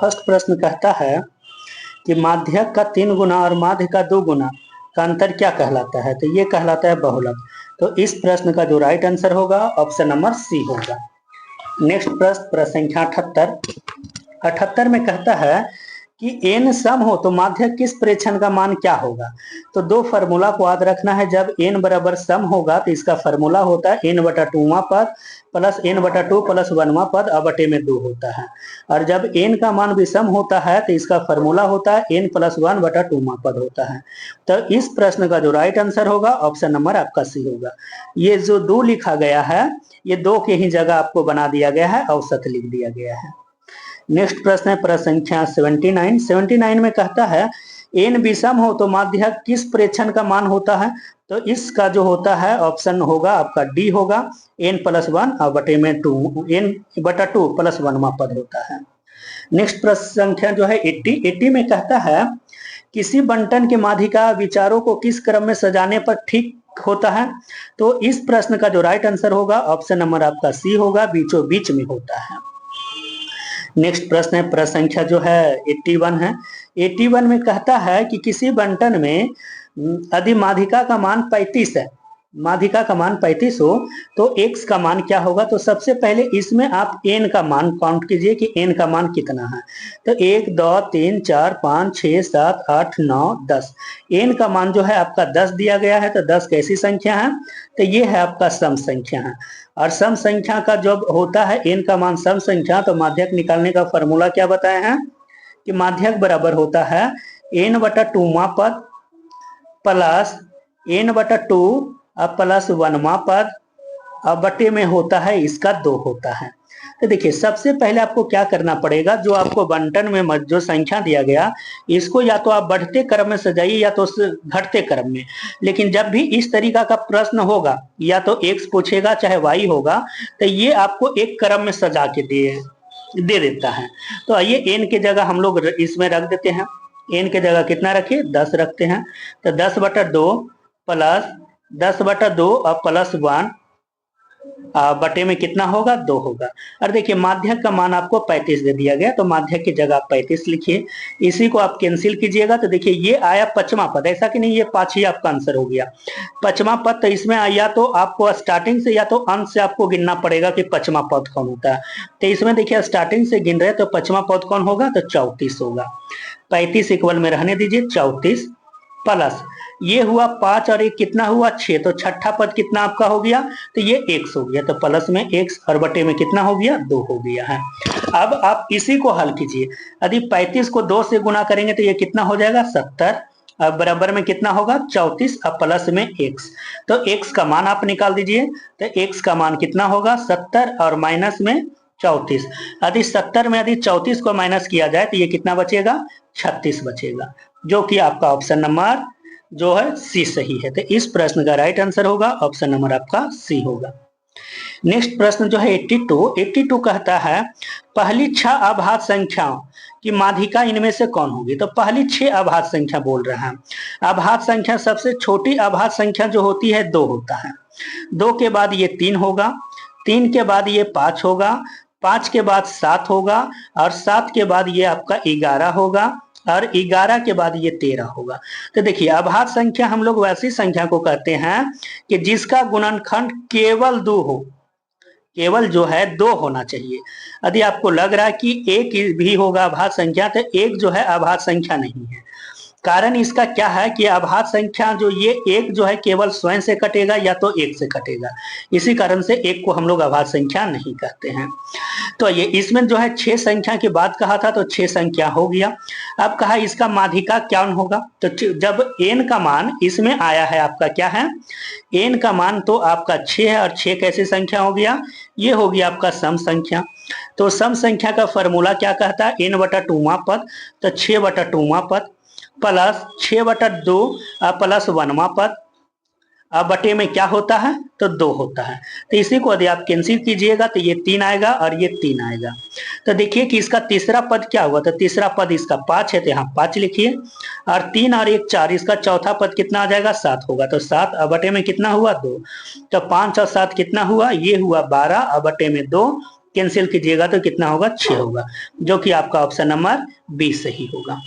First प्रश्न कहता है कि माध्यक का 3 गुना और माध्य का 2 गुना का अंतर क्या कहलाता है? तो ये कहलाता है बहुलक। तो इस प्रश्न का जो राइट आंसर होगा ऑप्शन नंबर सी होगा। नेक्स्ट प्रश्न संख्या 78 में कहता है कि n सम हो तो माध्यक किस प्रेक्षण का मान क्या होगा? तो दो फार्मूला को याद रखना है। जब n बराबर सम होगा तो इसका फार्मूला होता है n बटा 2वां पद प्लस n बटा 2 प्लस 1वां पद अबटे में 2 होता है। और जब n का मान भी सम होता है तो इसका फार्मूला होता है n प्लस 1 बटा 2वां पद होता है। तो इस प्रश्न का जो राइट आंसर होगा ऑप्शन नंबर आपका सी होगा। ये जो 2 लिखा गया है ये 2 के ही जगह आपको बना दिया गया है, औसत लिख दिया गया है। नेक्स्ट प्रश्न है प्रश्न संख्या 79 में कहता है n विषम हो तो माध्यक किस प्रेक्षण का मान होता है? तो इसका जो होता है ऑप्शन होगा आपका डी होगा n प्लस 1 और बटे में 2 n बटा 2 प्लस 1वां पद होता है। नेक्स्ट प्रश्न संख्या जो है 80 में कहता है किसी बंटन के माध्यिका विचारों को किस क्रम में सजाने पर ठीक होता है? तो इस प्रश्न का जो राइट आंसर होगा ऑप्शन नंबर आपका सी होगा, बीचों बीच में होता है। नेक्स्ट प्रश्न है प्रश्न संख्या जो है 81 है। 81 में कहता है कि किसी बंटन में यदि माध्यिका का मान 35 है, माध्यिका का मान 35 हो तो x का मान क्या होगा? तो सबसे पहले इसमें आप n का मान काउंट कीजिए कि n का मान कितना है। तो 1 2 3 4 5 6 7 8 9 10, n का मान जो है आपका 10 दिया गया है। तो 10 कैसी संख्या है? तो ये है आपका सम संख्या है। और सम संख्या का जब होता है n का मान सम संख्या तो माध्यक निकालने का फॉर्मूला क्या बताए हैं कि माध्यक बराबर होता है n बटा 2वां पद प्लस n बटा 2 अब प्लस 1वां पद अब बटे में होता है इसका 2 होता है। तो देखिए सबसे पहले आपको क्या करना पड़ेगा, जो आपको बंटन में जो संख्या दिया गया इसको या तो आप बढ़ते क्रम में सजाइए या तो घटते क्रम में। लेकिन जब भी इस तरीका का प्रश्न होगा या तो x पूछेगा चाहे y होगा तो ये आपको एक क्रम में सजा के दे देता है। तो आइए n के जगह हम लोग इसमें रख देते हैं। n के जगह कितना रखे? 10 रखते हैं। तो 10 बटा 2 प्लस 10 बटा 2 और प्लस 1 बटे में कितना होगा? 2 होगा। और देखिए माध्यक का मान आपको 35 दे दिया गया तो माध्यक की जगह आप 35 लिखिए। इसी को आप कैंसिल कीजिएगा तो देखिए ये आया 5वां पद, ऐसा कि नहीं ये 5 ही आपका आंसर हो गया 5वां पद। तो इसमें या तो आपको स्टार्टिंग से या तो अंत से आपको गिनना पड़ेगा कि 5वां पद कौन होता है। तो इसमें देखिए स्टार्टिंग से गिन रहे तो 5वां पद कौन होगा? तो 34 होगा। 35 इक्वल में रहने दीजिए 34 प्लस ये हुआ 5 और एक कितना हुआ 6, तो छठा पद कितना आपका हो गया? तो ये x हो गया। तो प्लस में x और बटे में कितना हो गया? 2 हो गया है। अब आप इसी को हल कीजिए। यदि 35 को 2 से गुना करेंगे तो ये कितना हो जाएगा? 70। अब बराबर में कितना होगा? 34 अब प्लस में x। तो x का मान आप निकाल दीजिए। तो x का मान कितना होगा? 70 और माइनस में 34। यदि 70 में यदि 34 को माइनस किया जाए तो ये कितना बचेगा? 36 बचेगा, जो कि आपका ऑप्शन नंबर जो है सी सही है। तो इस प्रश्न का राइट आंसर होगा ऑप्शन नंबर आपका सी होगा। नेक्स्ट प्रश्न जो है 82 कहता है पहली 6 अभाज्य संख्याओं की माध्यिका इनमें से कौन होगी? तो पहली 6 अभाज्य संख्या बोल रहा है। अभाज्य संख्या सबसे छोटी अभाज्य संख्या जो होती है 2 होता है। 2 के बाद ये 3 होगा, 3 के बाद ये 5 होगा, 5 के बाद 7 होगा और 7 के बाद ये आपका 11 होगा और 11 के बाद ये 13 होगा। तो देखिए अभाज्य संख्या हम लोग वैसी संख्या को कहते हैं कि जिसका गुणनखंड केवल 2 हो, केवल जो है 2 होना चाहिए। यदि आपको लग रहा है कि एक भी होगा अभाज्य संख्या तो एक जो है अभाज्य संख्या नहीं है। कारण इसका क्या है कि अभाज्य संख्या जो ये एक जो है केवल स्वयं से कटेगा या तो एक से कटेगा, इसी कारण से एक को हम लोग अभाज्य संख्या नहीं कहते हैं। तो ये इसमें जो है 6 संख्या की बात कहा था तो 6 संख्या हो गया। अब कहा इसका माध्यिका क्या होगा? तो जब n का मान इसमें आया है आपका क्या है? n का मान तो आपका 6 है और 6 कैसी संख्या हो गया? ये हो गया आपका सम संख्या। तो सम संख्या का फॉर्मूला क्या कहता है? n बटा 2वां पद, तो 6 बटा 2वां पद प्लस 6 बटा 2 प्लस 1वां पद अब बटे में क्या होता है? तो 2 होता है। तो इसी को यदि आप कैंसिल कीजिएगा तो ये 3 आएगा और ये 3 आएगा। तो देखिए कि इसका तीसरा पद क्या हुआ? तो तीसरा पद इसका 5 है तो यहाँ 5 लिखिए और 3 और 1 4, इसका चौथा पद कितना आ जाएगा? 7 होगा। तो 7 अब बटे में कितना हुआ? 2। तो 5 और 7 कितना हुआ? ये हुआ 12 अब बटे में 2 कैंसिल कीजिएगा तो कितना होगा 6 होगा, जो कि आपका ऑप्शन नंबर बी सही होगा।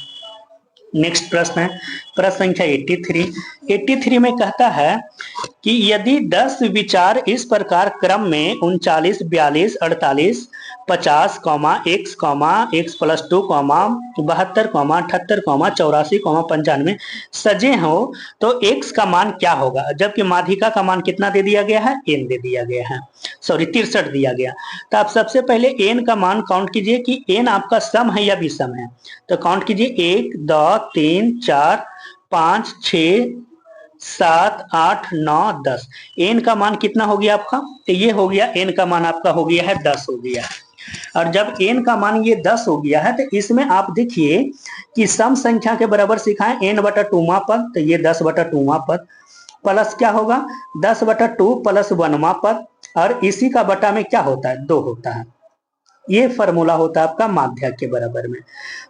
नेक्स्ट प्रश्न है प्रश्न संख्या 83 में कहता है कि यदि 10 विचार इस प्रकार क्रम में 39, 42, 48, 50, x, x प्लस 2, 72, 78, 84, 95 सजे हो तो x का मान क्या होगा, जबकि माध्यिका का मान कितना दे दिया गया है, n दे दिया गया है, सॉरी 63 दिया गया। तो आप सबसे पहले n का मान काउंट कीजिए कि n आपका सम है या विषम है। तो काउंट कीजिए 1, 2, 3, 4, 5, 6, 7, 8, 9, 10। एन का मान कितना हो गया आपका, तो ये हो गया एन का मान आपका हो गया है 10 हो गया। और जब एन का मान ये 10 हो गया है तो इसमें आप देखिए कि सम संख्या के बराबर सिखाएं n बटा 2वां पद, तो ये 10 बटा 2वां पद प्लस क्या होगा 10 बटा 2 प्लस 1वां पद, और इसी का बटा में क्या होता है 2 होता है। ये फॉर्मूला होता है आपका माध्यक के बराबर में।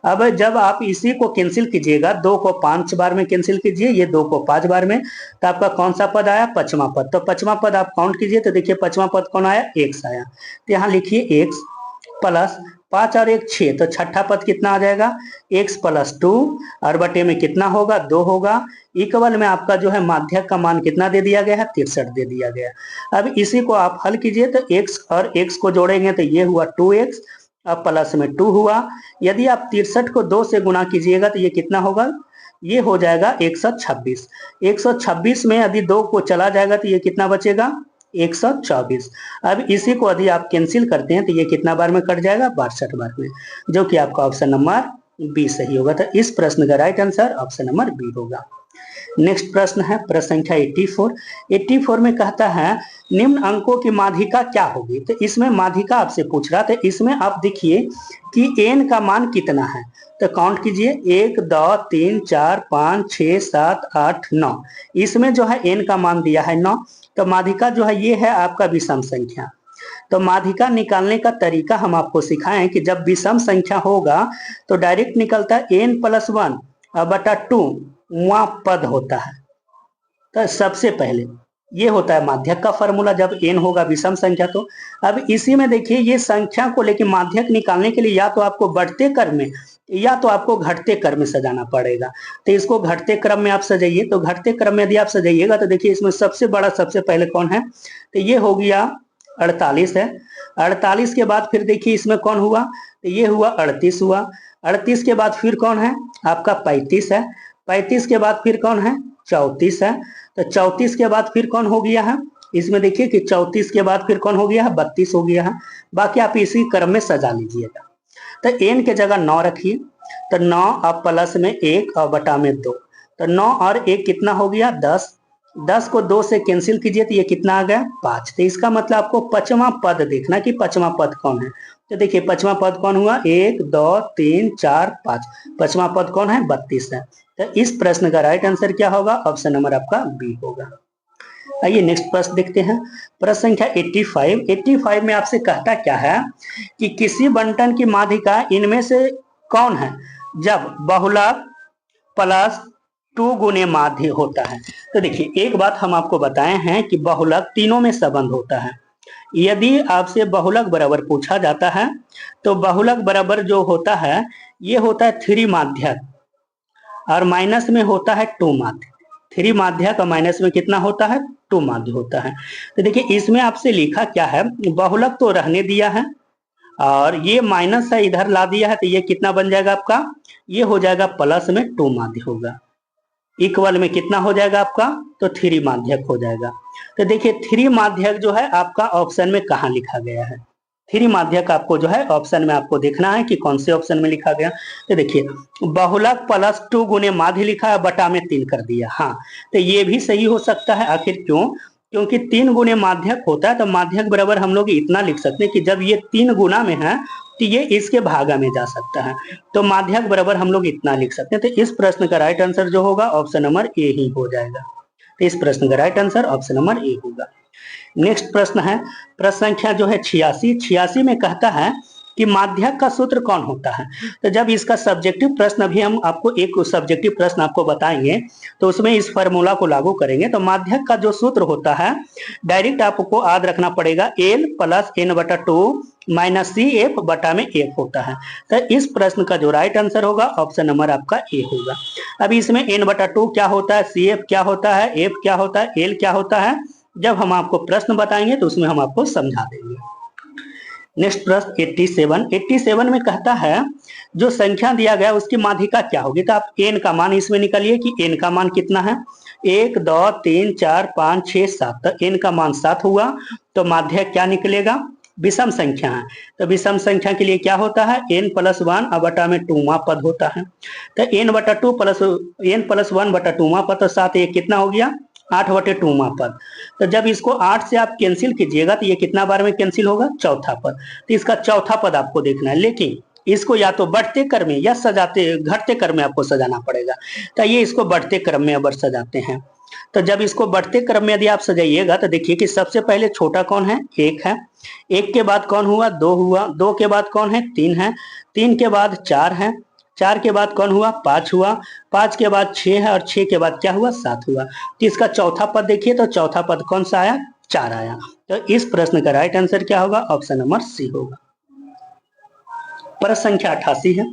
अब जब आप इसी को कैंसिल कीजिएगा, 2 को 5 बार में कैंसिल कीजिए, ये 2 को 5 बार में, तो आपका कौन सा पद आया, 5वां पद। तो 5वां पद आप काउंट कीजिए तो देखिए 5वां पद कौन आया, x आया। तो यहाँ लिखिए x प्लस 5 और 1 6, तो छठा पद कितना आ जाएगा x प्लस 2 और बटे में कितना होगा 2 होगा। इक्वल में आपका जो है माध्यक का मान कितना दे दिया गया है 63 दे दिया गया। अब इसी को आप हल कीजिए तो x और x को जोड़ेंगे तो ये हुआ 2x, अब प्लस में 2 हुआ। यदि आप 63 को 2 से गुणा कीजिएगा तो ये कितना होगा, ये हो जाएगा 126। 126 में यदि 2 को चला जाएगा तो ये कितना बचेगा 124। अब इसी को यदि आप कैंसिल करते हैं तो ये कितना बार में कट जाएगा 62 बार में, जो कि आपका ऑप्शन नंबर बी सही होगा। तो इस प्रश्न का right answer option number B होगा। नेक्स्ट प्रश्न है प्रश्न संख्या 84 में कहता है निम्न अंकों की माध्यिका क्या होगी। तो इसमें माध्यिका आपसे पूछ रहा था, इसमें आप देखिए कि n का मान कितना है। तो काउंट कीजिए 1, 2, 3, 4, 5, 6, 7, 8, 9। इसमें जो है n का मान दिया है 9। तो माध्यिका जो है ये है आपका विषम संख्या। तो माध्यिका निकालने का तरीका हम आपको सिखाएं कि जब विषम संख्या होगा तो डायरेक्ट निकलता है n प्लस 1 बटा 2 वहां पद होता है। तो सबसे पहले ये होता है माध्यक का फॉर्मूला जब n होगा विषम संख्या। तो अब इसी में देखिए ये संख्या को लेकर माध्यक निकालने के लिए या तो आपको बढ़ते क्रम में या तो आपको घटते क्रम में सजाना पड़ेगा। तो इसको घटते क्रम में आप सजाइए। तो घटते क्रम में यदि आप सजाइएगा तो देखिए इसमें सबसे बड़ा सबसे पहले कौन है, तो ये हो गया 48 है। 48 के बाद फिर देखिए इसमें कौन हुआ, तो ये हुआ 38 हुआ। 38 के बाद फिर कौन है आपका 35 है। 35 के बाद फिर कौन है 34 है। तो 34 के बाद फिर कौन हो गया है, इसमें देखिए कि 34 के बाद फिर कौन हो गया है 32 हो गया है। बाकी आप इसी क्रम में सजा लीजिएगा। तो n के जगह 9 रखिए। तो 9 अब प्लस में 1 और बटा में 2। तो 9 और 1 कितना हो गया 10। 10 को 2 से कैंसिल कीजिए तो ये कितना आ गया 5। तो इसका मतलब आपको 5वां पद देखना कि 5वां पद कौन है। तो देखिए 5वां पद कौन हुआ 1, 2, 3, 4, 5। 5वां पद कौन है 32 है। तो इस प्रश्न का राइट आंसर क्या होगा, ऑप्शन नंबर आपका बी होगा। आइए नेक्स्ट प्रश्न देखते हैं प्रश्न संख्या 85 में आपसे कहता क्या है कि किसी बंटन की माध्यिका इनमें से कौन है जब बहुलक प्लस 2 गुने माध्य होता है। तो देखिए एक बात हम आपको बताए हैं कि बहुलक तीनों में संबंध होता है। यदि आपसे बहुलक बराबर पूछा जाता है तो बहुलक बराबर जो होता है ये होता है 3 माध्यक और माइनस में होता है 2 माध्य। 3 माध्यक और माइनस में कितना होता है 2 माध्य होता है। तो देखिए इसमें आपसे लिखा क्या है, बहुलक तो रहने दिया है और ये माइनस है इधर ला दिया है। तो ये कितना बन जाएगा आपका, ये हो जाएगा प्लस में 2 माध्य होगा। इक्वल में कितना हो जाएगा आपका, तो 3 माध्यक हो जाएगा। तो देखिए 3 माध्यक जो है आपका ऑप्शन में कहाँ लिखा गया है। 3 माध्यक आपको जो है ऑप्शन में आपको देखना है कि कौन से ऑप्शन में लिखा गया। तो देखिए बहुलक प्लस 2 गुने माध्य लिखा है, बटा में 3 कर दिया। हाँ तो ये भी सही हो सकता है। आखिर क्यों, क्योंकि 3 गुने माध्यक होता है तो माध्यक बराबर हम लोग इतना लिख सकते हैं कि जब ये 3 गुना में है तो ये इसके भागा में जा सकता है। तो माध्यक बराबर हम लोग इतना लिख सकते हैं। तो इस प्रश्न का राइट आंसर जो होगा ऑप्शन नंबर ए ही हो जाएगा। तो इस प्रश्न का right answer option number A होगा। नेक्स्ट प्रश्न है प्रश्न संख्या जो है 86 में कहता है कि माध्यक का सूत्र कौन होता है। तो जब इसका सब्जेक्टिव प्रश्न अभी हम आपको एक सब्जेक्टिव प्रश्न आपको बताएंगे तो उसमें इस फार्मूला को लागू करेंगे। तो माध्यक का जो सूत्र होता है डायरेक्ट आपको याद रखना पड़ेगा l प्लस n बटा 2 माइनस सी एफ बटा में एफ होता है। तो इस प्रश्न का जो राइट आंसर होगा ऑप्शन नंबर आपका ए होगा। अभी इसमें एन बटा टू क्या होता है, सी एफ क्या होता है, एफ क्या होता है, एल क्या होता है, जब हम आपको प्रश्न बताएंगे तो उसमें हम आपको समझा देंगे। नेक्स्ट प्रश्न 87 में कहता है जो संख्या दिया गया उसकी माध्यिका क्या होगी। तो आप एन का मान इसमें निकालिए कि एन का मान कितना है, 1 2 3 4 5 6 7। तो एन का मान 7 हुआ, तो माध्यक क्या निकलेगा, विषम संख्या है। तो विषम संख्या के लिए क्या होता है, n प्लस 1 बटा में 2वां पद होता है। तो n बटा 2 प्लस n प्लस 1 बटा 2वां पद, तो 7 ये कितना हो गया, 8 बटे 2वां पद। तो जब इसको 8 से आप कैंसिल कीजिएगा तो ये कितना बार में कैंसिल होगा, चौथा पद। तो इसका चौथा पद आपको देखना है, लेकिन इसको या तो बढ़ते क्रम में या सजाते घटते क्रम में आपको सजाना पड़ेगा। तो ये इसको बढ़ते क्रम में अगर सजाते हैं, तो जब इसको बढ़ते क्रम में यदि आप सजाइएगा तो देखिए कि सबसे पहले छोटा कौन है, 1 है। 1 के बाद कौन हुआ, 2 हुआ। 2 के बाद कौन है, 3 है। 3 के बाद 4 है। 4 के बाद कौन हुआ, 5 हुआ। 5 के बाद 6 है, और 6 के बाद क्या हुआ, 7 हुआ। तो इसका चौथा पद देखिए, तो चौथा पद कौन सा आया, 4 आया। तो इस प्रश्न का राइट आंसर क्या होगा, ऑप्शन नंबर सी होगा। प्रश्न संख्या 88 है।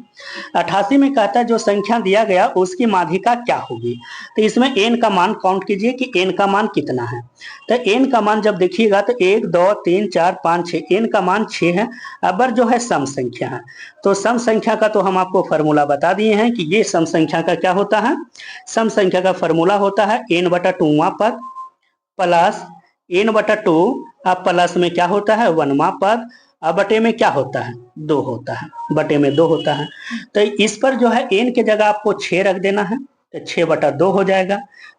88 में कहता है जो संख्या दिया गया उसकी माध्यिका क्या होगी। तो इसमें n का मान काउंट कीजिए कि n का मान कितना है। तो n का मान जब देखिएगा तो 1 2 3 4 5 6, n का मान 6 है। अबर जो है सम संख्या है, तो सम संख्या का तो हम आपको फॉर्मूला बता दिए हैं कि ये सम संख्या का क्या होता है, सम संख्या का फॉर्मूला होता है n बटा 2वां पद प्लस n बटा 2 अब प्लस में क्या होता है 1वां पद, अब बटे में क्या होता है, 2 होता है, बटे में 2 होता है। तो इस पर जो है n के जगह आपको 6 रख देना है, तो 6 बटा 2 हो जाएगा।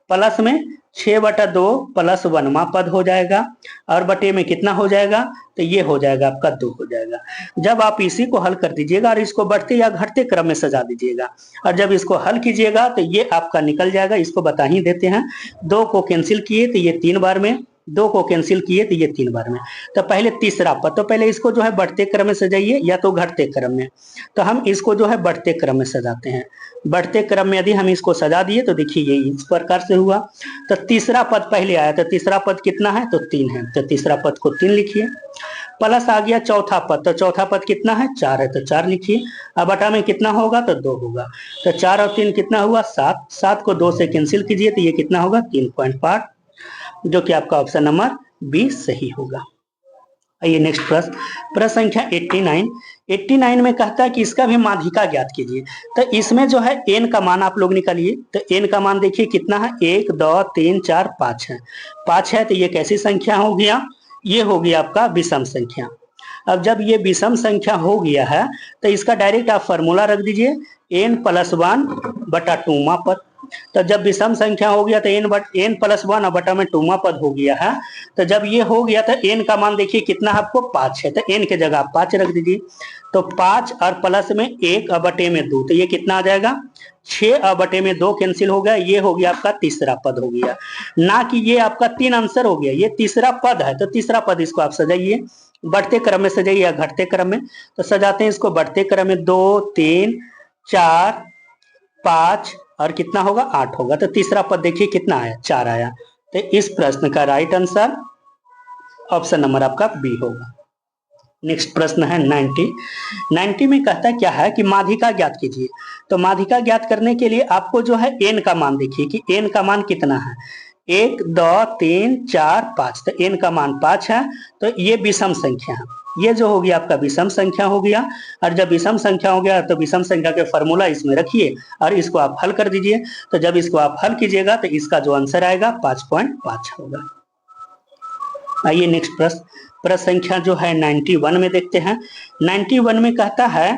प्लस में 6 बटा 2 प्लस 1वां पद हो जाएगा, और बटे में कितना हो जाएगा, तो ये हो जाएगा आपका 2 हो जाएगा। जब आप इसी को हल कर दीजिएगा और इसको बढ़ते या घटते क्रम में सजा दीजिएगा, और जब इसको हल कीजिएगा तो ये आपका निकल जाएगा। इसको बता ही देते हैं, 2 को कैंसिल किए तो ये 3 बार में, 2 को कैंसिल किए तो ये 3 बार में। तो पहले तीसरा पद, तो पहले इसको जो है बढ़ते क्रम में सजाइए या तो घटते क्रम में। तो हम इसको जो है बढ़ते क्रम में सजाते हैं। बढ़ते क्रम में यदि हम इसको सजा दिए तो देखिए ये इस प्रकार से हुआ। तो तीसरा पद पहले आया, तो तीसरा पद कितना है, तो 3 है, तो तीसरा पद को 3 लिखिए। प्लस आ गया चौथा पद, तो चौथा पद कितना है, 4 है, तो 4 लिखिए। अब बटा में कितना होगा, तो 2 होगा। तो 4 और 3 कितना हुआ, 7। 7 को 2 से कैंसिल कीजिए तो ये कितना होगा, 3.5, जो कि आपका ऑप्शन नंबर बी सही होगा। आइए नेक्स्ट प्रश्न, प्रश्न संख्या 89 में कहता है कि इसका भी माध्यिका ज्ञात कीजिए। तो इसमें जो है n का मान आप लोग निकालिए। तो n का मान देखिए कितना है, 1 2 3 4 5 है। 5 है तो ये कैसी संख्या हो गया, ये हो गया आपका विषम संख्या। अब जब ये विषम संख्या हो गया है तो इसका डायरेक्ट आप फॉर्मूला रख दीजिए, n प्लस 1 बटा 2वां पद। तो जब विषम संख्या हो गया तो n प्लस 1 बटा में 2वां पद हो गया है। तो जब ये हो गया तो n का मान देखिए कितना आपको 5 है, तो n के जगह आप 5 रख दीजिए। तो 5 और प्लस में 1 बटे में 2, तो ये कितना आ जाएगा, 6 बटे में 2 कैंसिल हो गया, ये हो गया आपका तीसरा पद हो गया। ना कि ये आपका 3 आंसर हो गया, ये तीसरा पद है। तो तीसरा पद इसको आप सजाइए, बढ़ते क्रम में सजाइए या घटते क्रम में। तो सजाते हैं इसको बढ़ते क्रम में, 2 3 4 5 और कितना होगा, 8 होगा। तो तीसरा पद देखिए कितना आया, 4 आया। तो इस प्रश्न का राइट आंसर ऑप्शन नंबर आपका बी होगा। नेक्स्ट प्रश्न है 90 में कहता है क्या है कि माध्यिका ज्ञात कीजिए। तो माध्यिका ज्ञात करने के लिए आपको जो है n का मान देखिए कि n का मान कितना है, 1 2 3 4 5। तो n का मान 5 है, तो ये विषम संख्या है। ये जो हो गया आपका विषम संख्या हो गया। और जब विषम संख्या हो गया तो विषम संख्या के फॉर्मूला इसमें रखिए और इसको आप हल कर दीजिए। तो जब इसको आप हल कीजिएगा तो इसका जो आंसर आएगा 5.5 होगा। आइए नेक्स्ट प्रश्न संख्या जो है 91 में देखते हैं। 91 में कहता है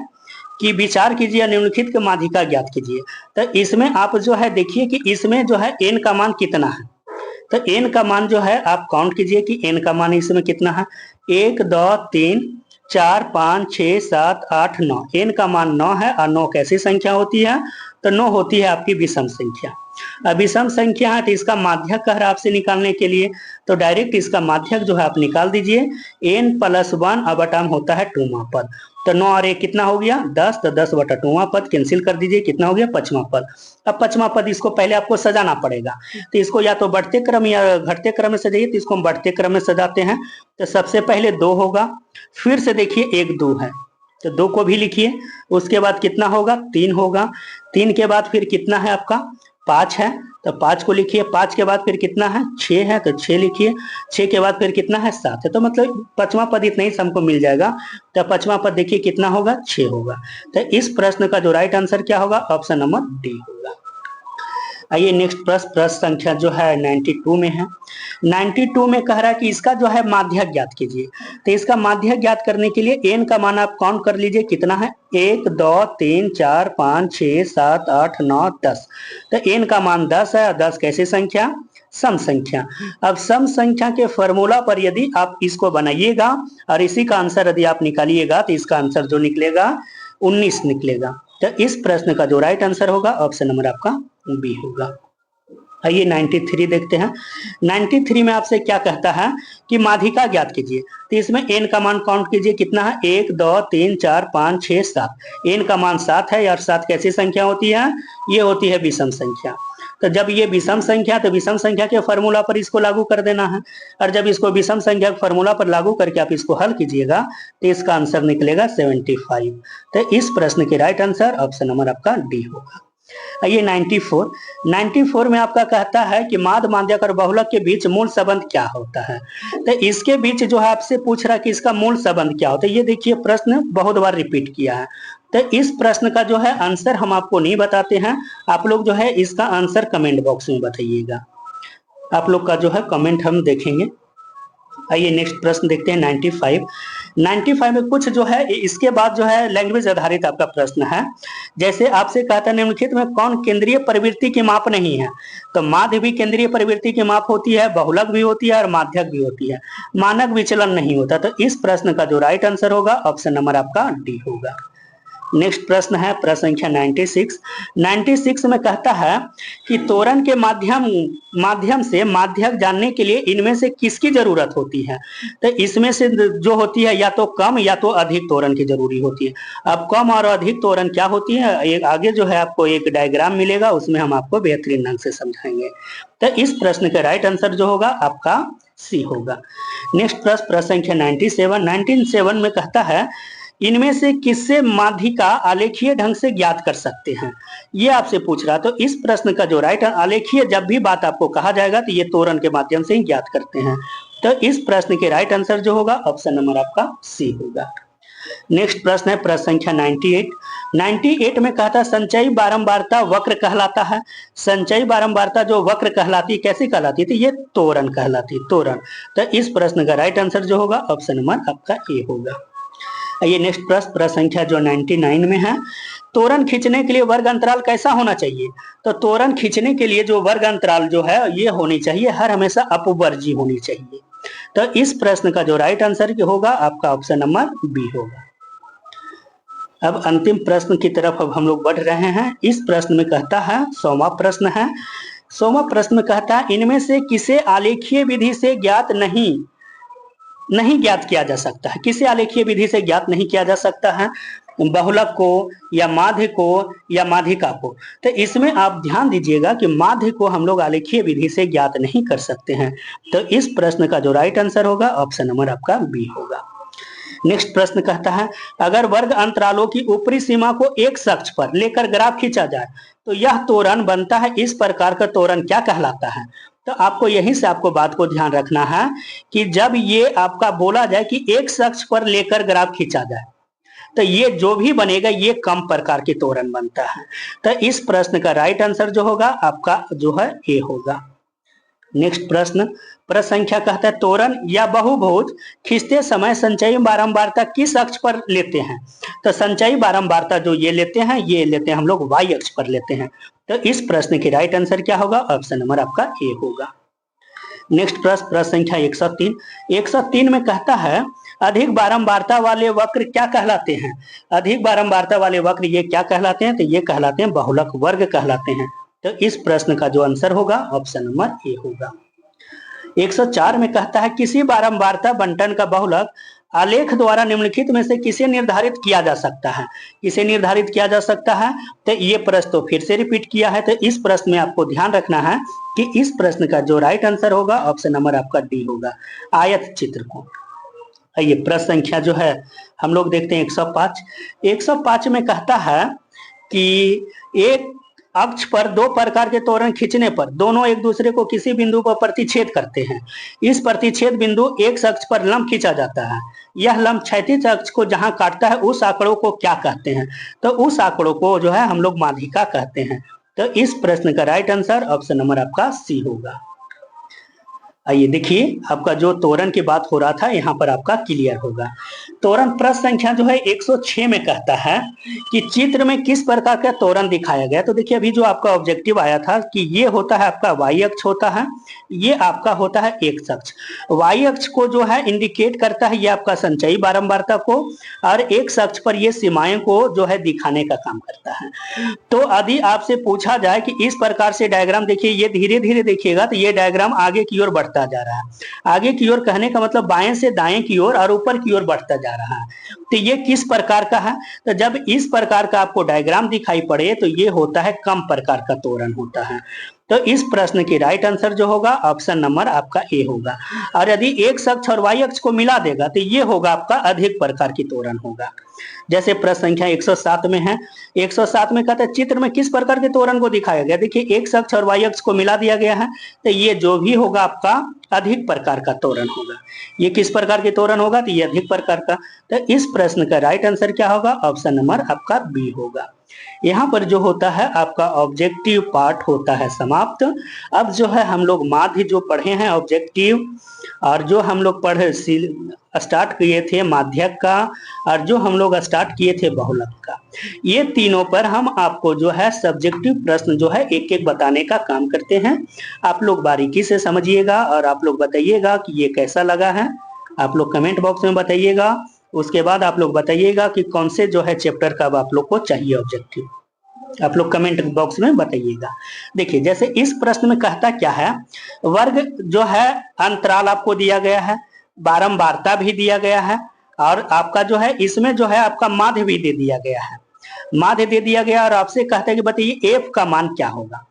कि विचार कीजिए, निम्नलिखित के माध्यिका ज्ञात कीजिए। तो इसमें आप जो है देखिए कि इसमें जो है n का मान कितना है। तो n का मान जो है आप काउंट कीजिए कि n का मान इसमें कितना है, 1 2 3 4 5 6 7 8 9। n का मान 9 है, और 9 कैसी संख्या होती है, तो 9 होती है आपकी विषम संख्या। अब विषम संख्या है तो इसका माध्यक कह रहा है आपसे निकालने के लिए। तो डायरेक्ट इसका माध्यक जो है आप निकाल दीजिए, n प्लस 1 बटा में होता है 2वां पद। तो 9 और 1 कितना हो गया 10, तो 10 बटा 2वां पद कैंसिल कर दीजिए, कितना हो गया 5वां पद। अब 5वां पद इसको पहले आपको सजाना पड़ेगा, तो इसको या तो बढ़ते क्रम या घटते क्रम में सजाइए, तो इसको हम बढ़ते क्रम में सजाते हैं। तो सबसे पहले 2 होगा, फिर से देखिए 1 2 है, तो 2 को भी लिखिए। उसके बाद कितना होगा 3 होगा, 3 के बाद फिर कितना है आपका 5 है, तो 5 को लिखिए। 5 के बाद फिर कितना है 6 है, तो 6 लिखिए। 6 के बाद फिर कितना है 7 है, तो मतलब 5वां पद इतना ही हमको मिल जाएगा। तो 5वां पद देखिए कितना होगा 6 होगा। तो इस प्रश्न का जो राइट आंसर क्या होगा, ऑप्शन नंबर डी होगा। आइए नेक्स्ट प्रश्न संख्या जो है 92 में है। 92 में कह रहा है कि इसका जो है माध्यक ज्ञात कीजिए। तो इसका माध्यक ज्ञात करने के लिए एन का मान आप काउंट कर लीजिए, कितना है 1 2 3 4 5 6 7 8 9 10। तो एन का मान 10 है, और 10 कैसी संख्या, सम संख्या। अब सम संख्या के फॉर्मूला पर यदि आप इसको बनाइएगा और इसी का आंसर यदि आप निकालिएगा, तो इसका आंसर जो निकलेगा 19 निकलेगा। तो इस प्रश्न का जो राइट आंसर होगा ऑप्शन नंबर आपका बी होगा। आइए 93 देखते हैं। 93 में आपसे क्या कहता है कि माध्यिका ज्ञात कीजिए। तो इसमें n का मान काउंट कीजिए, कितना है 1 2 3 4 5 6 7। n का मान 7 है, और 7 कैसी संख्या होती है, ये होती है विषम संख्या। तो जब ये विषम संख्या, तो विषम संख्या के फॉर्मूला पर इसको लागू कर देना है, और जब इसको विषम संख्या के फॉर्मूला पर लागू करके आप इसको हल कीजिएगा, तो इसका आंसर निकलेगा 75। तो इस प्रश्न के राइट आंसर ऑप्शन नंबर आपका डी होगा। आइए 94 में आपका कहता है कि माध्य माध्यक और बहुलक के बीच मूल संबंध क्या होता है। तो इसके बीच जो है आपसे पूछ रहा है कि इसका मूल संबंध क्या होता है। ये देखिए प्रश्न बहुत बार रिपीट किया है। तो इस प्रश्न का जो है आंसर हम आपको नहीं बताते हैं, आप लोग जो है इसका आंसर कमेंट बॉक्स में बताइएगा। आप लोग का जो है कमेंट हम देखेंगे। आइए नेक्स्ट प्रश्न देखते हैं 95 में कुछ जो है इसके बाद जो है लैंग्वेज आधारित आपका प्रश्न है। जैसे आपसे कहता है निम्नलिखित में कौन केंद्रीय प्रवृत्ति की माप नहीं है। तो माध्य भी केंद्रीय प्रवृत्ति की माप होती है, बहुलक भी होती है, और माध्यक भी होती है, मानक विचलन नहीं होता। तो इस प्रश्न का जो राइट आंसर होगा ऑप्शन नंबर आपका डी होगा। नेक्स्ट प्रश्न है प्रश्न संख्या 96 में कहता है कि त्वरण के माध्यम से माध्यक जानने के लिए इनमें से किसकी जरूरत होती है। तो इसमें से जो होती है या तो कम या तो अधिक त्वरण की जरूरी होती है। अब कम और अधिक त्वरण क्या होती है, एक आगे जो है आपको एक डायग्राम मिलेगा, उसमें हम आपको बेहतरीन ढंग से समझाएंगे। तो इस प्रश्न का राइट आंसर जो होगा आपका सी होगा। नेक्स्ट प्रश्न संख्या 97 में कहता है इनमें से किससे माध्यिका आलेखीय ढंग से ज्ञात कर सकते हैं, ये आपसे पूछ रहा। तो इस प्रश्न का जो राइट आलेखीय जब भी बात आपको कहा जाएगा, तो ये त्वरण के माध्यम से ही ज्ञात करते हैं। तो इस प्रश्न के राइट आंसर जो होगा ऑप्शन नंबर आपका सी होगा। नेक्स्ट प्रश्न है प्रश्न संख्या 98 में कहता है संचयी बारंबारता वक्र कहलाता है। संचयी बारंबारता जो वक्र कहलाती है, कैसी कहलाती है, तो ये त्वरण कहलाती है, त्वरण। तो इस प्रश्न का राइट आंसर जो होगा ऑप्शन नंबर आपका ए होगा। ये नेक्स्ट प्रश्न संख्या जो 99 में है, त्वरण खींचने के लिए वर्ग अंतराल कैसा होना चाहिए। तो त्वरण खींचने के लिए जो वर्ग अंतराल जो है ये होनी चाहिए, हर हमेशा अपवर्जी होनी चाहिए। तो इस प्रश्न का जो राइट आंसर होगा आपका ऑप्शन नंबर बी होगा। अब अंतिम प्रश्न की तरफ अब हम लोग बढ़ रहे हैं। इस प्रश्न में कहता है 100वां प्रश्न है। 100वां प्रश्न में कहता है इनमें से किसे आलेखीय विधि से ज्ञात नहीं ज्ञात किया जा सकता है। किसे आलेखीय विधि से ज्ञात नहीं किया जा सकता है, बहुलक को या माध्य को या माध्यिका को। तो इसमें आप ध्यान दीजिएगा कि माध्य को हम लोग आलेखीय विधि से ज्ञात नहीं कर सकते हैं। तो इस प्रश्न का जो राइट आंसर होगा ऑप्शन नंबर आपका बी होगा। नेक्स्ट प्रश्न कहता है अगर वर्ग अंतरालों की ऊपरी सीमा को एक अक्ष पर लेकर ग्राफ खींचा जाए तो यह त्वरण बनता है। इस प्रकार का त्वरण क्या कहलाता है। तो आपको यहीं से आपको बात को ध्यान रखना है कि जब ये आपका बोला जाए कि एक अक्ष पर लेकर ग्राफ खींचा जाए, तो ये जो भी बनेगा ये कम प्रकार की त्वरण बनता है। तो इस प्रश्न का राइट आंसर जो होगा आपका जो है ए होगा। नेक्स्ट प्रश्न संख्या कहता है त्वरण या बहुभुज खींचते समय संचयी बारंबारता किस अक्ष पर लेते हैं। तो संचयी बारंबारता जो ये लेते हैं, ये लेते हैं हम लोग वाई अक्ष पर लेते हैं। तो इस प्रश्न की राइट आंसर क्या होगा, ऑप्शन नंबर आपका ए होगा। नेक्स्ट प्रश्न संख्या 103 में कहता है अधिक बारंबारता वाले वक्र क्या कहलाते हैं। अधिक बारंबारता वाले वक्र ये क्या कहलाते हैं, तो ये कहलाते हैं बहुलक वर्ग कहलाते हैं। तो इस प्रश्न का जो आंसर होगा ऑप्शन नंबर ए होगा। 104 में कहता है किसी बारंबारता बंटन का बहुलक आलेख द्वारा निम्नलिखित में से किसे निर्धारित किया जा सकता है, किसे निर्धारित किया जा सकता है। तो ये प्रश्न तो फिर से रिपीट किया है, तो इस प्रश्न में आपको ध्यान रखना है कि इस प्रश्न का जो राइट आंसर होगा ऑप्शन नंबर आपका डी होगा, आयत चित्र को। ये प्रश्न संख्या जो है हम लोग देखते हैं 105। 105 में कहता है कि एक अक्ष पर दो प्रकार के त्वरण खींचने पर दोनों एक दूसरे को किसी बिंदु पर प्रतिच्छेद करते हैं। इस प्रतिच्छेद बिंदु एक्स अक्ष पर लंब खींचा जाता है। यह लंब क्षैतिज अक्ष को जहां काटता है उस आंकड़ों को क्या कहते हैं। तो उस आंकड़ों को जो है हम लोग माध्यिका कहते हैं। तो इस प्रश्न का राइट आंसर ऑप्शन नंबर आपका सी होगा। आइए देखिए, आपका जो त्वरण की बात हो रहा था यहाँ पर आपका क्लियर होगा। त्वरण प्रश्न संख्या जो है 106 में कहता है कि चित्र में किस प्रकार का त्वरण दिखाया गया। तो देखिए, अभी जो आपका ऑब्जेक्टिव आया था कि ये होता है आपका वाई अक्ष होता है, ये आपका होता है एक्स अक्ष। वाई अक्ष को जो है इंडिकेट करता है ये आपका संचयी बारंबारता को, और एक्स अक्ष पर ये सीमाएं को जो है दिखाने का काम करता है। तो यदि आपसे पूछा जाए कि इस प्रकार से डायग्राम देखिए, ये धीरे धीरे देखिएगा तो ये डायग्राम आगे की ओर बढ़ता जा रहा है। आगे की ओर कहने का मतलब बाएं से दाएं की ओर और ऊपर की ओर बढ़ता जा रहा है। तो ये किस प्रकार का है। तो जब इस प्रकार का आपको डायग्राम दिखाई पड़े तो ये होता है कम प्रकार का त्वरण होता है। तो इस प्रश्न की राइट आंसर जो होगा ऑप्शन नंबर आपका ए होगा। और यदि एक्स अक्ष और वाई अक्ष को मिला देगा तो ये होगा आपका अधिक प्रकार की त्वरण होगा। जैसे प्रश्न संख्या 107 में है। 107 में कहता है चित्र में किस प्रकार के त्वरण को दिखाया गया। देखिए, एक्स अक्ष और वाई अक्ष को मिला दिया गया है, तो ये जो भी होगा आपका अधिक प्रकार का त्वरण होगा। ये किस प्रकार के त्वरण होगा, तो ये अधिक प्रकार का। तो इस प्रश्न का राइट आंसर क्या होगा, ऑप्शन नंबर आपका बी होगा। यहाँ पर जो होता है आपका ऑब्जेक्टिव पार्ट होता है समाप्त। अब जो है हम लोग माध्य जो पढ़े हैं ऑब्जेक्टिव, और जो हम लोग पढ़े स्टार्ट किए थे माध्यक का, और जो हम लोग स्टार्ट किए थे बहुलक का, ये तीनों पर हम आपको जो है सब्जेक्टिव प्रश्न जो है एक एक बताने का काम करते हैं। आप लोग बारीकी से समझिएगा और आप लोग बताइएगा कि ये कैसा लगा है। आप लोग कमेंट बॉक्स में बताइएगा। उसके बाद आप लोग बताइएगा कि कौन से जो है चैप्टर का अब आप लोग को चाहिए ऑब्जेक्टिव, आप लोग कमेंट बॉक्स में बताइएगा। देखिए, जैसे इस प्रश्न में कहता क्या है, वर्ग जो है अंतराल आपको दिया गया है, बारंबारता भी दिया गया है, और आपका जो है इसमें जो है आपका माध्य भी दे दिया गया है। माध्य दे दिया गया और आपसे कहता है कि बताइए एफ का मान क्या होगा।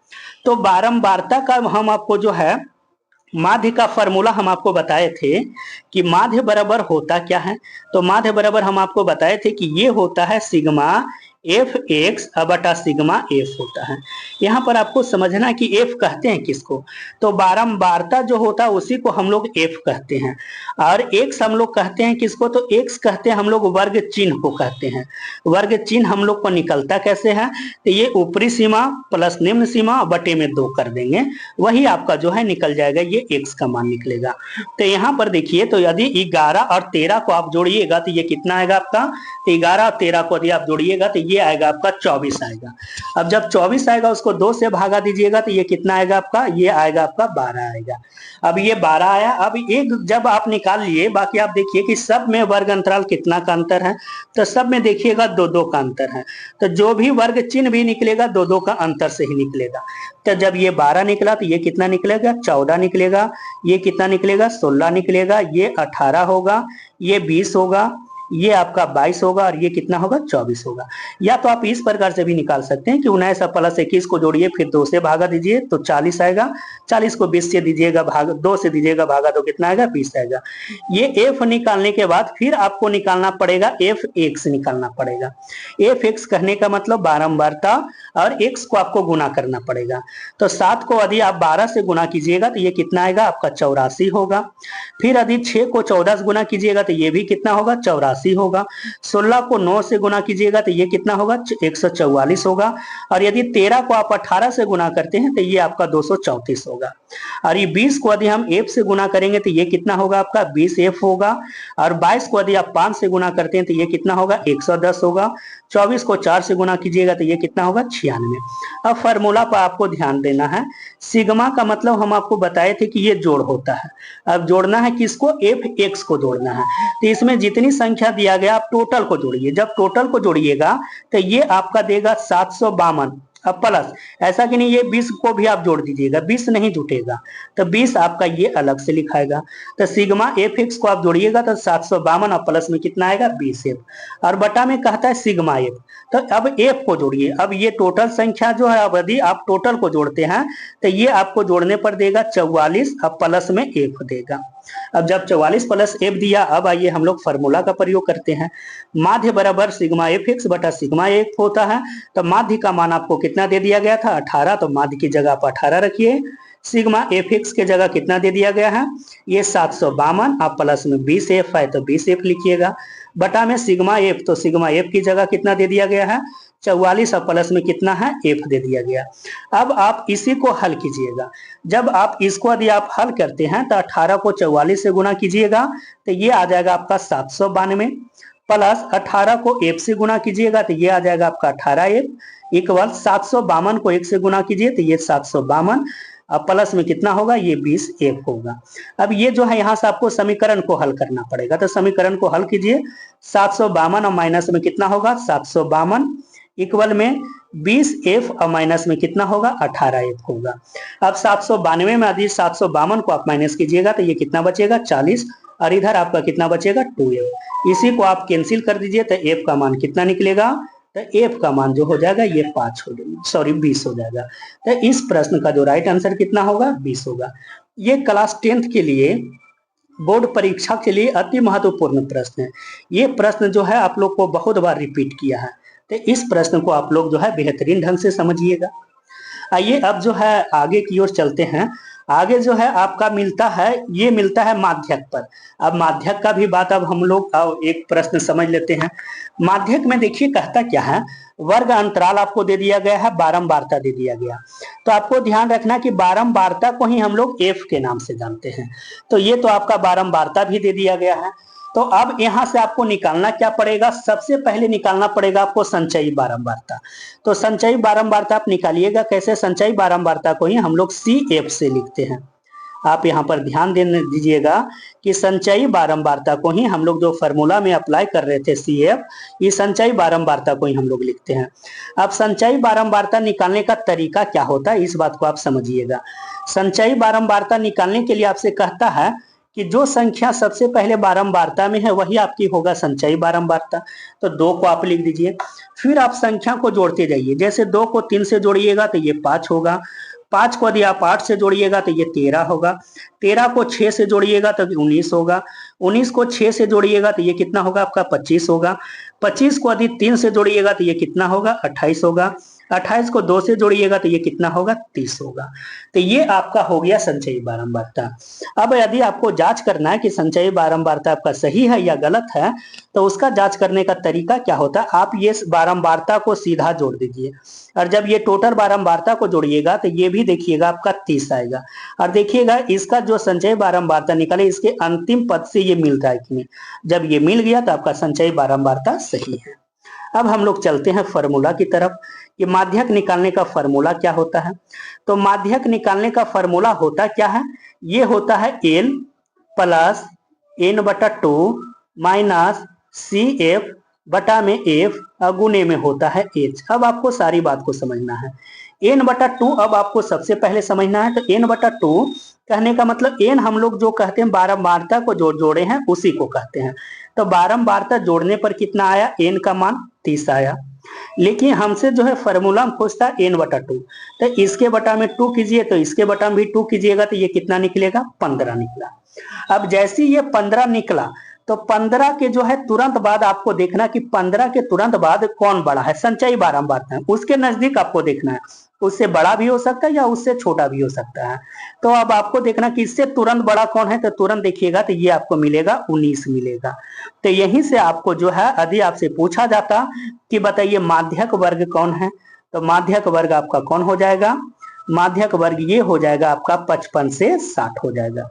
तो बारंबारता का हम आपको जो है माध्य का फॉर्मूला हम आपको बताए थे कि माध्य बराबर होता क्या है। तो माध्य बराबर हम आपको बताए थे कि ये होता है सिग्मा एफ एक्स बटा सिग्मा एफ होता है। यहाँ पर आपको समझना है कि एफ कहते हैं किसको, तो बारंबारता जो होता है उसी को हम लोग एफ कहते हैं। और एक्स हम लोग कहते हैं किसको, तो एक्स कहते हैं हम लोग वर्ग चिन्ह को कहते हैं। वर्ग चिन्ह हम लोग को निकलता कैसे है, तो ये ऊपरी सीमा प्लस निम्न सीमा बटे में 2 कर देंगे, वही आपका जो है निकल जाएगा, ये एक्स का मान निकलेगा। तो यहाँ पर देखिए, तो यदि 11 और 13 को आप जोड़िएगा तो ये कितना आएगा आपका, 11 और 13 को यदि आप जोड़िएगा तो ये आएगा आपका 24 आएगा। अब जब 24 आएगा उसको 2 से भागा दीजिएगा तो ये कितना आएगा आपका, ये आएगा आपका 12 आएगा। अब ये 12 आया। अब एक जब आप निकाल लिए, बाकी आप देखिए कि सब में वर्ग अंतराल कितना का अंतर है, तो सब में देखिएगा 2-2 का अंतर है। तो जो भी वर्ग चिन्ह भी निकलेगा 2-2 का अंतर से ही निकलेगा। तो जब ये 12 निकला तो ये कितना निकलेगा, 14 निकलेगा। ये कितना निकलेगा, 16 निकलेगा। ये 18 होगा, ये 20 होगा, ये आपका 22 होगा, और ये कितना होगा, 24 होगा। या तो आप इस प्रकार से भी निकाल सकते हैं कि 19 प्लस 21 को जोड़िए, फिर 2 से भागा दीजिए तो 40 आएगा। 40 को 20 से दीजिएगा भागा, 2 से दीजिएगा भागा तो कितना आएगा, 20 आएगा। ये एफ निकालने के बाद फिर आपको निकालना पड़ेगा एफ एक्स निकालना पड़ेगा। एफ एक्स कहने का मतलब बारंबारता, और एक्स को आपको गुना करना पड़ेगा। तो 7 को यदि आप 12 से गुना कीजिएगा तो ये कितना आएगा आपका, 84 होगा। फिर यदि 6 को 14 से गुना कीजिएगा तो ये भी कितना होगा, 84 होगा। 16 को 9 से गुना कीजिएगा तो ये कितना होगा, 144 होगा। और यदि 13 को आप 18 से गुना करते हैं तो ये आपका 234 होगा। और ये 20 को यदि हम एफ से गुना करेंगे तो ये कितना होगा आपका, 20 एफ होगा। और 22 को यदि आप 5 से गुना करते हैं तो ये कितना होगा, 110 होगा। 24 को 4 से गुना कीजिएगा तो ये कितना होगा, 96। अब फॉर्मूला पर आपको ध्यान देना है। सिग्मा का मतलब हम आपको बताए थे कि ये जोड़ होता है। अब जोड़ना है किसको, एफ एक्स को जोड़ना है। तो इसमें जितनी संख्या दिया गया आप टोटल को जोड़िए। जब टोटल को जोड़िएगा तो ये आपका देगा 752। अब प्लस, ऐसा कि नहीं ये 20 को भी आप जोड़ दीजिएगा, 20 नहीं जुटेगा, तो 20 आपका ये अलग से लिखाएगा। तो सिग्मा एफ एक्स को आप जोड़िएगा तो 752, और प्लस में कितना आएगा 20 एफ, और बटा में कहता है सिग्मा एफ। तो अब एफ को जोड़िए, अब ये टोटल संख्या जो है, अब यदि आप टोटल को जोड़ते हैं तो ये आपको जोड़ने पर देगा 44, अब प्लस में एफ देगा। अब जब 44 प्लस एफ दिया, अब आइए हम लोग फॉर्मूला का प्रयोग करते हैं। माध्य बराबर सिग्मा एफ एक्स बटा सिग्मा एफ होता है। तो माध्य का मान आपको कितना दे दिया गया था 18, तो माध्य की जगह आप 18 रखिए। सिग्मा एफ एक्स के जगह कितना दे दिया गया है ये 752, आप प्लस में 20 एफ है तो 20 एफ लिखिएगा, बटा में सिग्मा एफ, तो सिग्मा एफ की जगह कितना दे दिया गया है 44, और प्लस में कितना है एफ दे दिया गया। अब आप इसी को हल कीजिएगा। जब आप इसको यदि आप हल करते हैं तो 18 को 44 से गुना कीजिएगा तो ये आ जाएगा आपका 792, प्लस 18 को एफ से गुना कीजिएगा तो ये आ जाएगा आपका 18 एफ, इक्वल 752 को 1 से गुना कीजिए तो ये 752, अब प्लस में कितना होगा ये 20 एफ होगा। अब ये जो है यहाँ से आपको समीकरण को हल करना पड़ेगा, तो समीकरण को हल कीजिए। 752 और माइनस में कितना होगा 752, इक्वल में 20 एफ और माइनस में कितना होगा 18 एफ होगा। अब 792 में यदि 752 को आप माइनस कीजिएगा तो ये कितना बचेगा 40, और इधर आपका कितना बचेगा 2f। इसी को आप कैंसिल कर दीजिए तो f का मान कितना निकलेगा, तो f का मान जो हो जाएगा ये 5 हो जाएगा, सॉरी 20 हो जाएगा। तो इस प्रश्न का जो राइट आंसर कितना होगा 20 होगा। ये क्लास 10th के लिए बोर्ड परीक्षा के लिए अति महत्वपूर्ण प्रश्न है। ये प्रश्न जो है आप लोग को बहुत बार रिपीट किया है, तो इस प्रश्न को आप लोग जो है बेहतरीन ढंग से समझिएगा। आइए अब जो है आगे की ओर चलते हैं। आगे जो है आपका मिलता है, ये मिलता है माध्यक पर। अब माध्यक का भी बात अब हम लोग एक प्रश्न समझ लेते हैं। माध्यक में देखिए कहता क्या है, वर्ग अंतराल आपको दे दिया गया है, बारंबारता दे दिया गया। तो आपको ध्यान रखना कि बारंबारता को ही हम लोग एफ के नाम से जानते हैं। तो ये तो आपका बारंबारता भी दे दिया गया है। तो अब यहां से आपको निकालना क्या पड़ेगा, सबसे पहले निकालना पड़ेगा आपको संचयी बारंबारता। तो संचयी बारंबारता आप निकालिएगा कैसे, संचयी बारंबारता को ही हम लोग सी एफ से लिखते हैं। आप यहाँ पर ध्यान देने दीजिएगा कि संचयी बारंबारता को ही हम लोग जो फॉर्मूला में अप्लाई कर रहे थे सी एफ, ये संचयी बारंबारता को ही हम लोग लिखते हैं। अब संचयी बारंबारता निकालने का तरीका क्या होता है इस बात को आप समझिएगा। संचयी बारंबारता निकालने के लिए आपसे कहता है कि जो संख्या सबसे पहले बारंबारता में है वही आपकी होगा संचयी बारंबारता। तो 2 को आप लिख दीजिए, फिर आप संख्या को जोड़ते जाइए। जैसे 2 को 3 से जोड़िएगा तो ये 5 होगा, 5 को यदि आप 8 से जोड़िएगा तो ये 13 होगा, 13 को 6 से जोड़िएगा तो 19 होगा, 19 को 6 से जोड़िएगा तो ये कितना होगा आपका 25 होगा, 25 को यदि 3 से जोड़िएगा तो ये कितना होगा 28 होगा, 28 को 2 से जोड़िएगा तो ये कितना होगा 30 होगा। तो ये आपका हो गया संचयी बारंबारता। अब यदि आपको जांच करना है कि संचयी बारंबारता आपका सही है या गलत है, तो उसका जांच करने का तरीका क्या होता है, आप ये बारंबारता को सीधा जोड़ दीजिए, और जब ये टोटल बारंबारता को जोड़िएगा तो ये भी देखिएगा आपका 30 आएगा। और देखिएगा इसका जो संचयी बारंबारता निकले इसके अंतिम पद से ये मिलता है कि नहीं, जब ये मिल गया तो आपका संचयी बारंबारता सही है। अब हम लोग चलते हैं फॉर्मूला की तरफ कि माध्यक निकालने का फॉर्मूला क्या होता है। तो माध्यक निकालने का फॉर्मूला होता क्या है, ये होता है एल प्लस एन बटा 2 माइनस सी एफ बटा में एफ गुने में होता है एच। अब आपको सारी बात को समझना है। एन बटा 2 अब आपको सबसे पहले समझना है। तो एन बटा 2 कहने का मतलब एन हम लोग जो कहते हैं बारंबारता को जो जोड़े हैं उसी को कहते हैं। तो बारंबारता जोड़ने पर कितना आया, एन का मान 30 आया। लेकिन हमसे जो है फॉर्मूला में पूछता है एन बटा 2, तो इसके बटा में 2 कीजिए तो इसके बटा में भी 2 कीजिएगा तो ये कितना निकलेगा 15 निकला। अब जैसे ये 15 निकला तो 15 के जो है तुरंत बाद आपको देखना कि 15 के तुरंत बाद कौन बड़ा है, संचयी बारंबारता है उसके नजदीक आपको देखना है, उससे बड़ा भी हो सकता है या उससे छोटा भी हो सकता है। तो अब आपको देखना कि इससे तुरंत बड़ा कौन है, तो तुरंत देखिएगा तो ये आपको मिलेगा 19 मिलेगा। तो यहीं से आपको जो है यदि आपसे पूछा जाता कि बताइए माध्यक वर्ग कौन है, तो माध्यक वर्ग आपका कौन हो जाएगा, माध्यक वर्ग ये हो जाएगा आपका 55 से 60 हो जाएगा।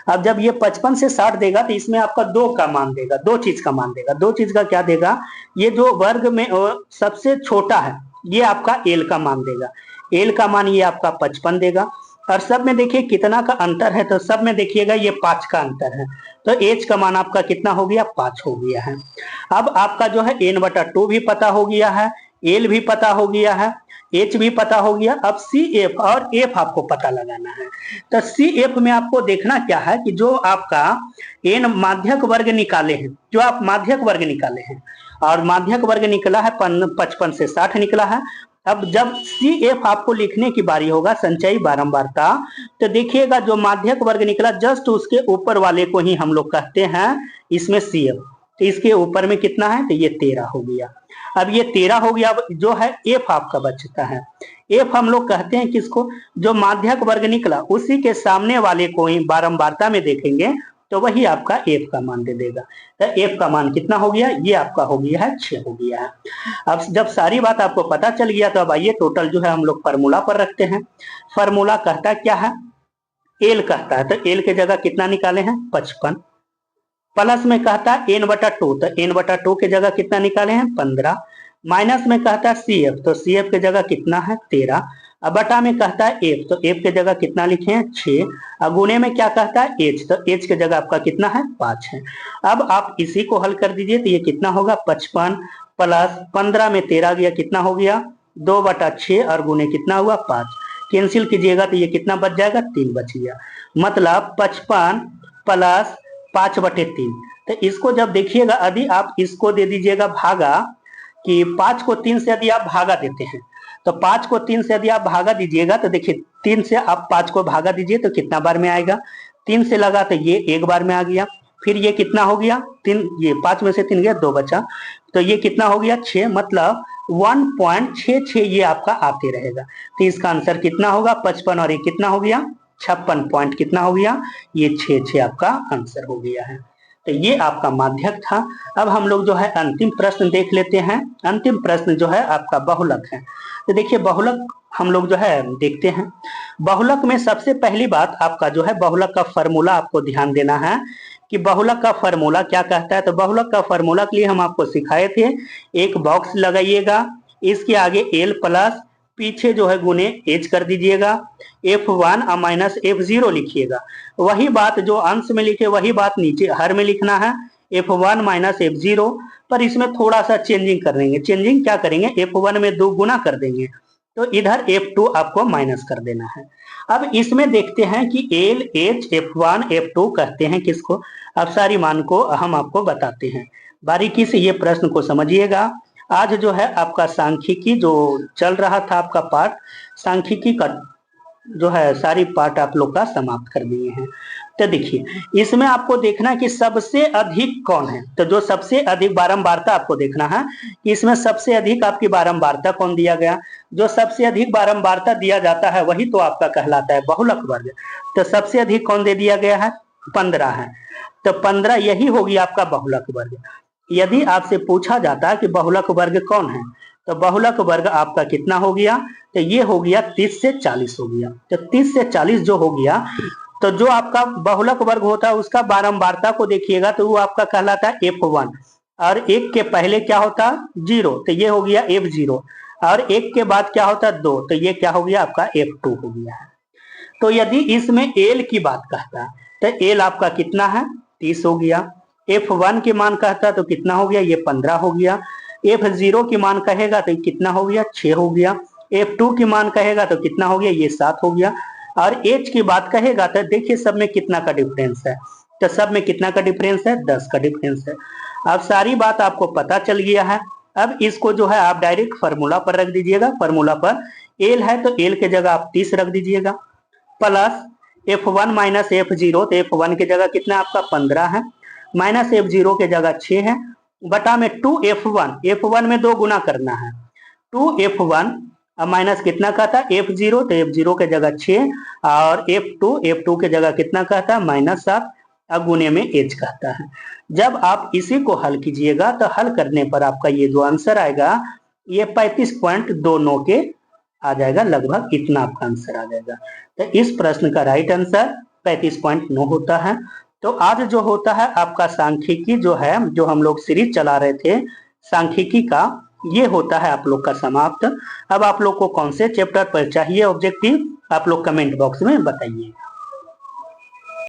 अब जब ये 55 से 60 देगा तो इसमें आपका 2 का मान देगा, 2 चीज का मान देगा। 2 चीज का क्या देगा, ये जो वर्ग में सबसे छोटा है ये आपका एल का मान देगा, एल का मान ये आपका 55 देगा। और सब में देखिए कितना का अंतर है, तो सब में देखिएगा ये 5 का अंतर है। तो एच का मान आपका कितना हो गया 5 हो गया है। अब आपका जो है एन बटा 2 भी पता हो गया है, एल भी पता हो गया है। एच भी पता हो गया। अब सी एफ और एफ आपको पता लगाना है। तो सी एफ में आपको देखना क्या है कि जो आपका एन माध्यक वर्ग निकाले हैं, जो आप माध्यक वर्ग निकाले हैं और माध्यक वर्ग निकला है 55 से 60 निकला है। अब जब सी एफ आपको लिखने की बारी होगा संचयी बारंबारता, तो देखिएगा जो माध्यक वर्ग निकला जस्ट उसके ऊपर वाले को ही हम लोग कहते हैं इसमें सी एफ। तो इसके ऊपर में कितना है, तो ये 13 हो गया। अब ये 13 हो गया। अब जो है एफ आपका बचता है। एफ हम लोग कहते हैं किसको, जो माध्यक वर्ग निकला उसी के सामने वाले को ही बारंबारता में देखेंगे तो वही आपका एफ का मान दे देगा। तो एफ का मान कितना हो गया, ये आपका हो गया है 6 हो गया है। अब जब सारी बात आपको पता चल गया तो अब आइए टोटल जो है हम लोग फार्मूला पर रखते हैं। फार्मूला कहता क्या है, एल कहता है, तो एल के जगह कितना निकाले हैं 55, प्लस में कहता है एन बटा 2, तो एन बटा 2 के जगह कितना निकाले हैं 15, माइनस में कहता है सी एफ, तो सी एफ के जगह कितना है 13, अब बटा में कहता है एफ, तो एफ के जगह कितना लिखे हैं 6, अब गुणे में क्या कहता है एच, तो एच के जगह आपका कितना है 5 है। अब आप इसी को हल कर दीजिए तो ये कितना होगा 55 प्लस 15 में 13 गया, कितना हो गया 2/6 और गुणे कितना हुआ 5, कैंसिल कीजिएगा तो ये कितना बच जाएगा 3 बच गया। मतलब 55 प्लस 5/3। तो इसको जब देखिएगा यदि आप इसको दे दीजिएगा भागा, कि 5 को 3 से यदि आप भागा देते हैं तो 5 को 3 से यदि आप भागा दीजिएगा तो देखिए 3 से आप 5 को भागा दीजिए तो कितना बार में आएगा, 3 से लगा तो ये एक बार में आ गया, फिर ये कितना हो गया 3, ये 5 में से 3 गया 2 बचा, तो ये कितना हो गया 6, मतलब 1.66 ये आपका आते रहेगा। तो इसका आंसर कितना होगा 55 और ये कितना हो गया 56 पॉइंट कितना हो गया, ये 6 आपका आंसर हो गया है। तो ये आपका माध्यक था। अब हम लोग जो है अंतिम प्रश्न देख लेते हैं। अंतिम प्रश्न जो है आपका बहुलक है। तो देखिए बहुलक हम लोग जो है देखते हैं। बहुलक में सबसे पहली बात आपका जो है बहुलक का फॉर्मूला आपको ध्यान देना है कि बहुलक का फॉर्मूला क्या कहता है। तो बहुलक का फॉर्मूला के लिए हम आपको सिखाए थे, एक बॉक्स लगाइएगा, इसके आगे एल प्लस पीछे जो है गुने एच कर दीजिएगा, F1 और माइनस F0 लिखिएगा। वही बात जो अंश में लिखे वही बात नीचे हर में लिखना है, F1 माइनस F0, पर इसमें थोड़ा सा चेंजिंग करेंगे। चेंजिंग क्या करेंगे, F1 में 2 गुना कर देंगे तो इधर F2 आपको माइनस कर देना है। अब इसमें देखते हैं कि एल एच F1 F2 कहते हैं किसको। अब सारी मान को हम आपको बताते हैं, बारीकी से ये प्रश्न को समझिएगा। आज जो है आपका सांख्यिकी जो चल रहा था आपका पाठ, सांख्यिकी का जो है सारी पाठ आप लोग का समाप्त कर दिए हैं। तो देखिए इसमें आपको देखना कि सबसे अधिक कौन है, तो जो सबसे अधिक बारंबारता आपको देखना है कि इसमें सबसे अधिक आपकी बारंबारता कौन दिया गया। जो सबसे अधिक बारंबारता दिया जाता है वही तो आपका कहलाता है बहुलक वर्ग। तो सबसे अधिक कौन दे दिया गया है 15 है, तो 15 यही होगी आपका बहुलक वर्ग। यदि आपसे पूछा जाता है कि बहुलक वर्ग कौन है, तो बहुलक वर्ग आपका कितना हो गया, तो ये हो गया 30 से 40 हो गया। तो 30 से 40 जो हो गया, तो जो आपका बहुलक वर्ग होता है उसका बारंबारता को देखिएगा तो वो आपका कहलाता है F1, और एक के पहले क्या होता है 0, तो ये हो गया F0, और एक के बाद क्या होता है 2, तो ये क्या हो गया आपका F2 हो गया है। तो यदि इसमें एल की बात कहता है तो एल आपका कितना है 30 हो गया। F1 की मान कहता है तो कितना हो गया, ये 15 हो गया। F0 की मान कहेगा तो कितना हो गया 6 हो गया। F2 की मान कहेगा तो कितना हो गया, ये 7 हो गया। और H की बात कहेगा तो देखिए सब में कितना का डिफरेंस है, तो सब में कितना का डिफरेंस है 10 का डिफरेंस है। अब सारी बात आपको पता चल गया है। अब इसको जो है आप डायरेक्ट फार्मूला पर रख दीजिएगा। फार्मूला पर एल है तो एल के जगह आप 30 रख दीजिएगा, प्लस F1 माइनस F0, तो F1 की जगह कितना आपका 15 है, माइनस F0 के जगह 6 है, बटा में 2F1, F1 में 2 गुना करना है, 2F1 अब माइनस कितना कहता है F0, तो F0 के जगह 6 और F2 के जगह कितना कहता है -7, अब गुने में H कहता है। जब आप इसी को हल कीजिएगा तो हल करने पर आपका ये जो आंसर आएगा ये 35.29 के आ जाएगा, लगभग इतना आपका आंसर आ जाएगा। तो इस प्रश्न का राइट आंसर 35.9 होता है। तो आज जो होता है आपका सांख्यिकी जो है, जो हम लोग सीरीज चला रहे थे सांख्यिकी का, ये होता है आप लोग का समाप्त। अब आप लोग को कौन से चैप्टर पर चाहिए ऑब्जेक्टिव, आप लोग कमेंट बॉक्स में बताइए।